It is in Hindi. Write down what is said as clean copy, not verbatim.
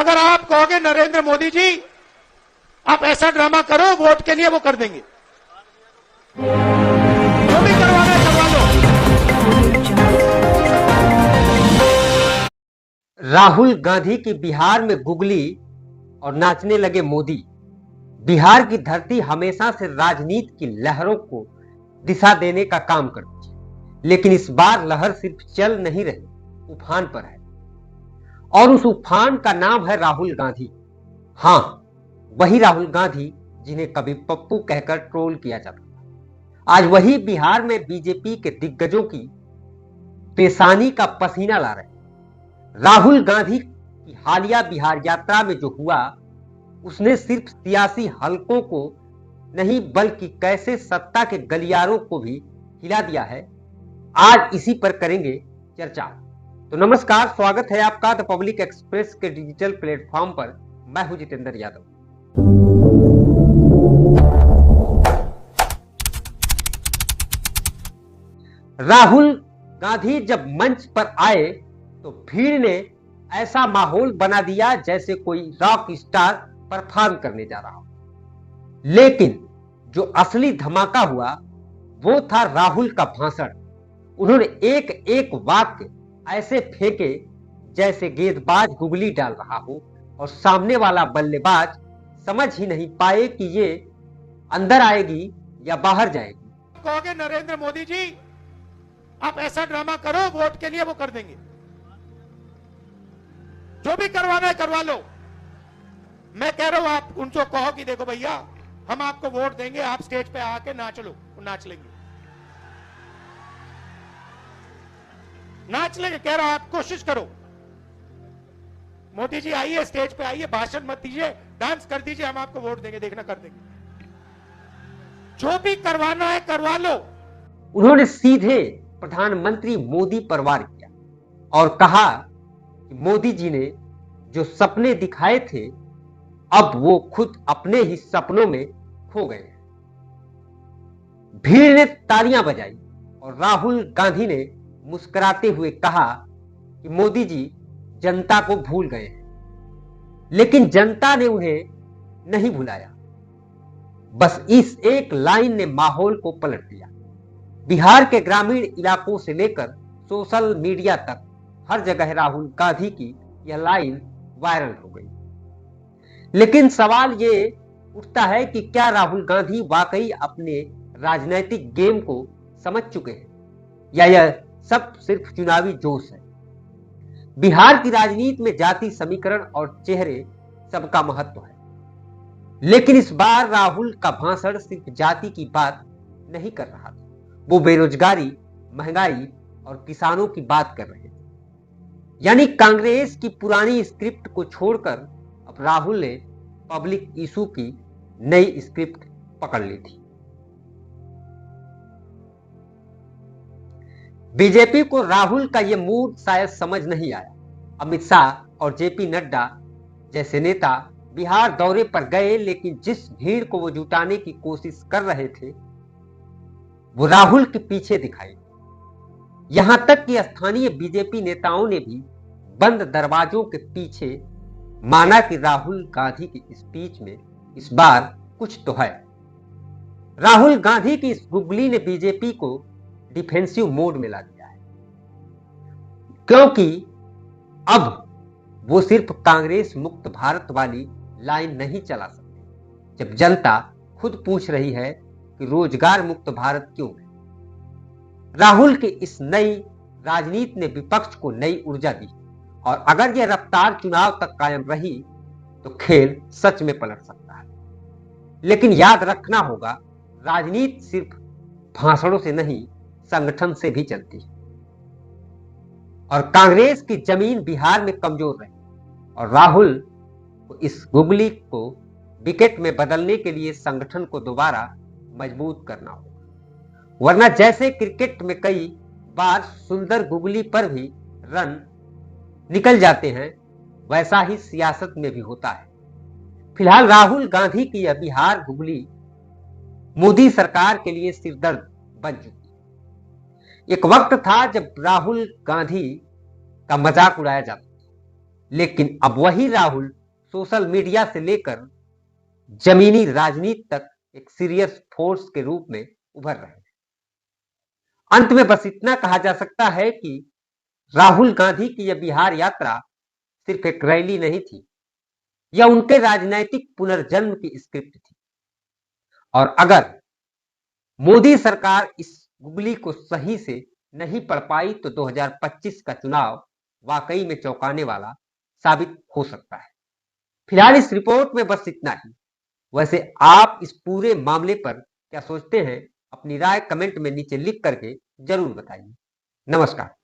अगर आप कहोगे नरेंद्र मोदी जी आप ऐसा ड्रामा करो वोट के लिए, वो कर देंगे। जो भी करवाना है करवा लो। राहुल गांधी की बिहार में गुगली और नाचने लगे मोदी। बिहार की धरती हमेशा से राजनीति की लहरों को दिशा देने का काम करती है, लेकिन इस बार लहर सिर्फ चल नहीं रही, उफान पर है। और उस उफान का नाम है राहुल गांधी। हां, वही राहुल गांधी जिन्हें कभी पप्पू कहकर ट्रोल किया जाता था, आज वही बिहार में बीजेपी के दिग्गजों की पेशानी का पसीना ला रहे हैं। राहुल गांधी की हालिया बिहार यात्रा में जो हुआ, उसने सिर्फ सियासी हलकों को नहीं बल्कि कैसे सत्ता के गलियारों को भी हिला दिया है। आज इसी पर करेंगे चर्चा। तो नमस्कार, स्वागत है आपका द पब्लिक एक्सप्रेस के डिजिटल प्लेटफॉर्म पर। मैं हूं जितेंद्र यादव। राहुल गांधी जब मंच पर आए तो भीड़ ने ऐसा माहौल बना दिया जैसे कोई रॉक स्टार परफॉर्म करने जा रहा हो। लेकिन जो असली धमाका हुआ वो था राहुल का भाषण। उन्होंने एक एक वाक्य ऐसे फेंके जैसे गेंदबाज गुगली डाल रहा हो और सामने वाला बल्लेबाज समझ ही नहीं पाए कि ये अंदर आएगी या बाहर जाएगी। कहोगे नरेंद्र मोदी जी आप ऐसा ड्रामा करो वोट के लिए, वो कर देंगे। जो भी करवाना है करवा लो। मैं कह रहा हूं आप उनको कहो कि देखो भैया हम आपको वोट देंगे, आप स्टेज पे आके नाच लो, वो नाच लेंगे। नाच लेंगे, कह रहा हूं आप कोशिश करो। मोदी जी आइए, स्टेज पे आइए, भाषण मत दीजिए, डांस कर दीजिए, हम आपको वोट देंगे, देखना कर देंगे। जो भी करवाना है करवा लो। उन्होंने सीधे प्रधानमंत्री मोदी पर वार किया और कहा कि मोदी जी ने जो सपने दिखाए थे अब वो खुद अपने ही सपनों में खो गए हैं। भीड़ ने तालियां बजाई और राहुल गांधी ने मुस्कुराते हुए कहा कि मोदी जी जनता को भूल गए हैं। लेकिन जनता ने उन्हें नहीं भुलाया। बस इस एक लाइन ने माहौल को पलट दिया। बिहार के ग्रामीण इलाकों से लेकर सोशल मीडिया तक हर जगह राहुल गांधी की यह लाइन वायरल हो गई। लेकिन सवाल ये उठता है कि क्या राहुल गांधी वाकई अपने राजनीतिक गेम को समझ चुके हैं या यह सब सिर्फ चुनावी जोश है। बिहार की राजनीति में जाति समीकरण और चेहरे सबका महत्व है, लेकिन इस बार राहुल का भाषण सिर्फ जाति की बात नहीं कर रहा था, वो बेरोजगारी, महंगाई और किसानों की बात कर रहे थे। यानी कांग्रेस की पुरानी स्क्रिप्ट को छोड़कर अब राहुल ने पब्लिक इशू की नई स्क्रिप्ट पकड़ ली थी। बीजेपी को राहुल का यह मूड शायद समझ नहीं आया। अमित शाह और जेपी नड्डा जैसे नेता बिहार दौरे पर गए, लेकिन जिस भीड़ को वो जुटाने की कोशिश कर रहे थे वो राहुल के पीछे दिखाई। यहां तक कि स्थानीय बीजेपी नेताओं ने भी बंद दरवाजों के पीछे माना कि राहुल गांधी की स्पीच में इस बार कुछ तो है। राहुल गांधी की इस गुगली ने बीजेपी को डिफेंसिव मोड में ला दिया है, क्योंकि अब वो सिर्फ कांग्रेस मुक्त भारत वाली लाइन नहीं चला सकते जब जनता खुद पूछ रही है कि रोजगार मुक्त भारत क्यों है। राहुल की इस नई राजनीति ने विपक्ष को नई ऊर्जा दी और अगर यह रफ्तार चुनाव तक कायम रही तो खेल सच में पलट सकता है। लेकिन याद रखना होगा, राजनीति सिर्फ भाषणों से नहीं संगठन से भी चलती है और कांग्रेस की जमीन बिहार में कमजोर रही और राहुल को इस गुगली को विकेट में बदलने के लिए संगठन को दोबारा मजबूत करना होगा। वरना जैसे क्रिकेट में कई बार सुंदर गुगली पर भी रन निकल जाते हैं, वैसा ही सियासत में भी होता है। फिलहाल राहुल गांधी की यह बिहार गुगली मोदी सरकार के लिए सिरदर्द बन चुकी है। एक वक्त था जब राहुल गांधी का मजाक उड़ाया जाता था, लेकिन अब वही राहुल सोशल मीडिया से लेकर जमीनी राजनीति तक एक सीरियस फोर्स के रूप में उभर रहे हैं। अंत में बस इतना कहा जा सकता है कि राहुल गांधी की यह बिहार यात्रा सिर्फ एक रैली नहीं थी, यह उनके राजनीतिक पुनर्जन्म की स्क्रिप्ट थी। और अगर मोदी सरकार इस गुगली को सही से नहीं पढ़ पाई तो 2025 का चुनाव वाकई में चौंकाने वाला साबित हो सकता है। फिलहाल इस रिपोर्ट में बस इतना ही। वैसे आप इस पूरे मामले पर क्या सोचते हैं? अपनी राय कमेंट में नीचे लिख करके जरूर बताइए। नमस्कार।